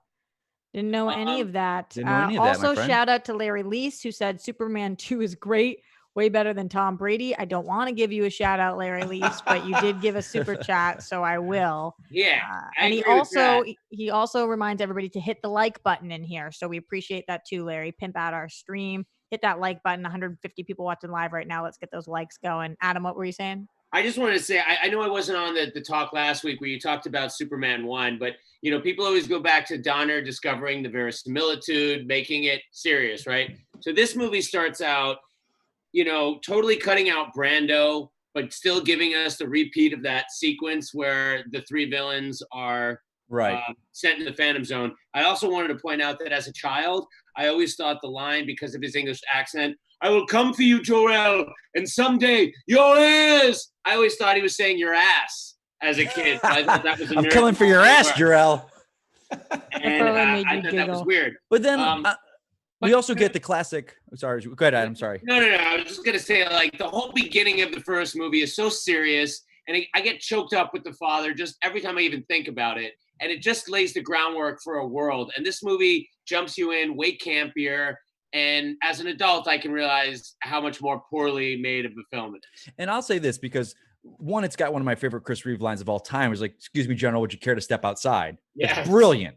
Didn't know any of that. Didn't know any of that, also, my friend. shout out to Larry Lease, who said Superman 2 is great, way better than Tom Brady. I don't want to give you a shout out, Larry Lease, but you did give a super chat, so I will. Yeah. And he also reminds everybody to hit the like button in here. So we appreciate that too, Larry. Pimp out our stream. Hit that like button. 150 people watching live right now. Let's get those likes going. Adam, what were you saying? I just wanted to say, I know I wasn't on the talk last week where you talked about Superman 1, but, people always go back to Donner discovering the verisimilitude, making it serious, right? So this movie starts out, totally cutting out Brando, but still giving us the repeat of that sequence where the three villains are sent in the Phantom Zone. I also wanted to point out that as a child, I always thought the line, because of his English accent, "I will come for you, Jor-El, and someday your ass." I always thought he was saying your ass as a kid. So I thought that was I'm coming for your ass, Jor-El. And I thought that was weird. But then we also get the classic. Sorry, go ahead, Adam. Sorry. No. I was just gonna say, like, the whole beginning of the first movie is so serious, and I get choked up with the father just every time I even think about it. And it just lays the groundwork for a world. And this movie jumps you in way campier. And as an adult, I can realize how much more poorly made of a film it is. And I'll say this because, one, it's got one of my favorite Chris Reeve lines of all time. It's like, "Excuse me, General, would you care to step outside?" Yes. It's brilliant.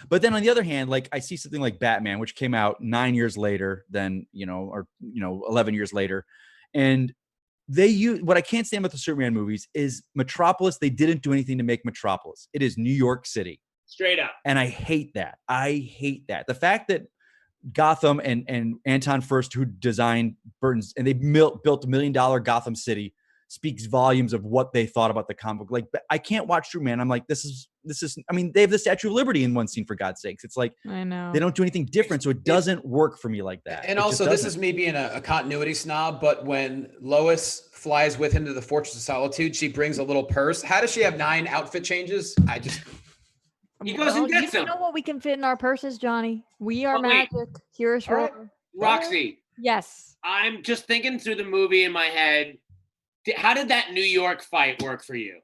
But then on the other hand, like I see something like Batman, which came out 9 years later than, 11 years later. And they use, what I can't stand about the Superman movies is Metropolis. They didn't do anything to make Metropolis. It is New York City. Straight up. And I hate that. The fact that Gotham and Anton Furst, who designed Burton's, and they built $1 million Gotham City, speaks volumes of what they thought about the comic book. Like, I can't watch Superman. I'm like, this is, I mean, they have the Statue of Liberty in one scene, for God's sakes. It's like, I know they don't do anything different. So it doesn't work for me like that. And also, this is me being a continuity snob, but when Lois flies with him to the Fortress of Solitude, she brings a little purse. How does she have 9 outfit changes? He goes and gets them. You know what we can fit in our purses, Johnny? We are magic. Here's Roxy. Yes. I'm just thinking through the movie in my head. How did that New York fight work for you?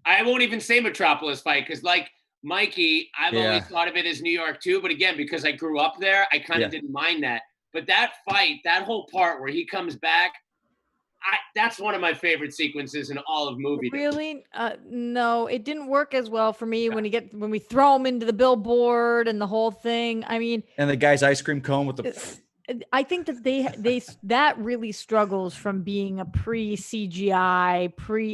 I won't even say Metropolis fight, because like Mikey, I've always thought of it as New York too. But again, because I grew up there, I kind of didn't mind that. But that fight, that whole part where he comes back, that's one of my favorite sequences in all of movie. Really? No, it didn't work as well for me when we throw him into the billboard and the whole thing. I mean, and the guy's ice cream cone with the. I think that they that really struggles from being a pre-CGI,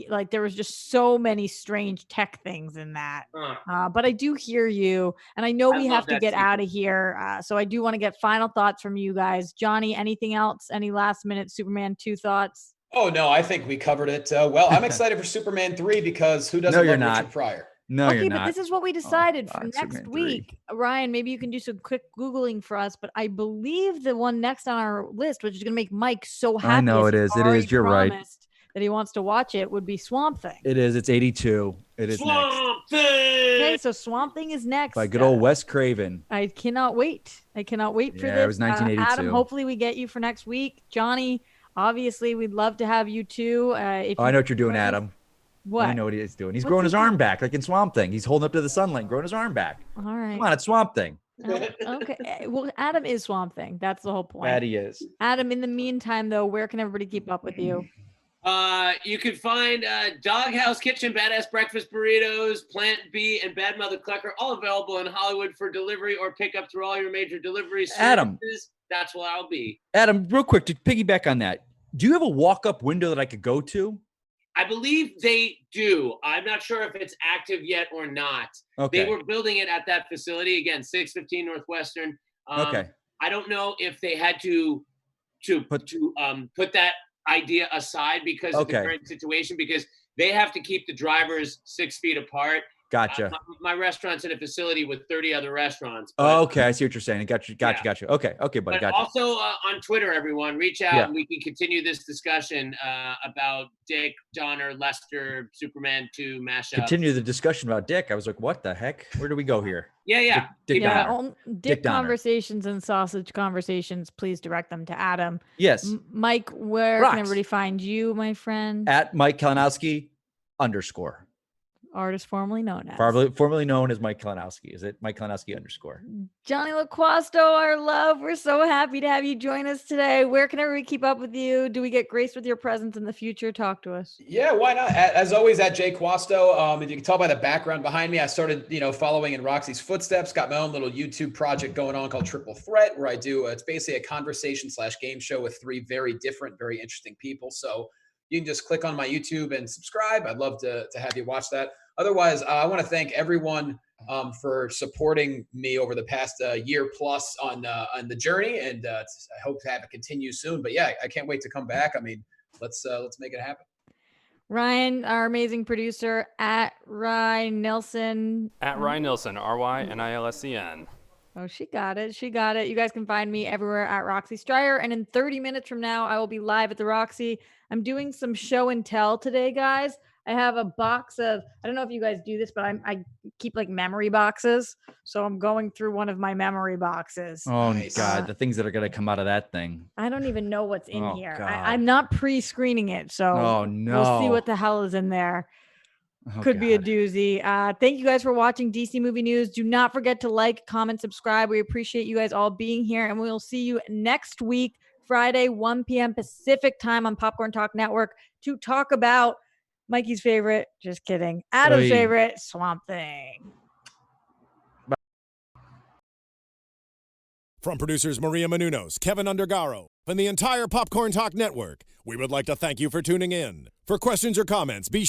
like there was just so many strange tech things in that. But I do hear you, and I know we have to get out of here. So I do want to get final thoughts from you guys. Johnny, anything else? Any last minute Superman 2 thoughts? Oh no, I think we covered it well. I'm excited for Superman 3 because who doesn't love Richard Pryor? No, okay, you're but not. This is what we decided for next Superman week. 3. Ryan, maybe you can do some quick Googling for us, but I believe the one next on our list, which is going to make Mike so happy. I know it is. It is. You're right. That he wants to watch it would be Swamp Thing. It is. It's 82. It is Swamp next. Thing! Okay, so Swamp Thing is next. By good old Wes Craven. I cannot wait. For this. It was 1982. Adam, hopefully we get you for next week. Johnny, obviously we'd love to have you too. I know what you're doing, Adam. What? I know what he's doing. He's growing his arm back, like in Swamp Thing. He's holding up to the sunlight, growing his arm back. All right. Come on, it's Swamp Thing. Okay. Well, Adam is Swamp Thing. That's the whole point. That he is. Adam, in the meantime, though, where can everybody keep up with you? You can find Doghouse Kitchen, Badass Breakfast Burritos, Plant B, and Bad Mother Clucker, all available in Hollywood for delivery or pickup through all your major delivery services. Adam. That's where I'll be. Adam, real quick, to piggyback on that, do you have a walk-up window that I could go to? I believe they do. I'm not sure if it's active yet or not. Okay. They were building it at that facility, again, 615 Northwestern. Okay. I don't know if they had to put that idea aside because of the current situation, because they have to keep the drivers 6 feet apart. Gotcha. My restaurant's in a facility with 30 other restaurants. Okay, I see what you're saying. Got you. Okay, buddy. But Gotcha. Also on Twitter, everyone, reach out and we can continue this discussion about Dick, Donner, Lester, Superman 2 mashup. Continue the discussion about Dick. I was like, what the heck? Where do we go here? Yeah. Dick Donner. Dick conversations and sausage conversations, please direct them to Adam. Yes. Mike, where can everybody find you, my friend? At Mike Kalinowski _ Artist formerly known as. Formerly known as Mike Kalinowski. Is it Mike Kalinowski _ Johnny LaQuasto, our love. We're so happy to have you join us today. Where can everybody keep up with you? Do we get graced with your presence in the future? Talk to us. Yeah, why not? As always, at Jay Quasto. If you can tell by the background behind me, I started, following in Roxy's footsteps. Got my own little YouTube project going on called Triple Threat, where I do it's basically a conversation / game show with 3 very different, very interesting people. So you can just click on my YouTube and subscribe. I'd love to have you watch that. Otherwise, I want to thank everyone for supporting me over the past year plus on the journey, and I hope to have it continue soon. But yeah, I can't wait to come back. I mean, let's make it happen. Ryan, our amazing producer, at Ryan Nilsson. At Ryan Nilsson, RYNILSEN. Oh, she got it. She got it. You guys can find me everywhere at Roxy Striar. And in 30 minutes from now, I will be live at the Roxy. I'm doing some show and tell today, guys. I have a box of, I don't know if you guys do this, but I keep like memory boxes. So I'm going through one of my memory boxes. Oh, God. The things that are going to come out of that thing. I don't even know what's in here. God. I'm not pre-screening it. So we'll see what the hell is in there. Could be a doozy. Thank you guys for watching DC Movie News. Do not forget to like, comment, subscribe. We appreciate you guys all being here. And we'll see you next week, Friday, 1 p.m. Pacific time on Popcorn Talk Network to talk about Mikey's favorite, just kidding, Adam's favorite, Swamp Thing. From producers Maria Menounos, Kevin Undergaro, and the entire Popcorn Talk Network, we would like to thank you for tuning in. For questions or comments, be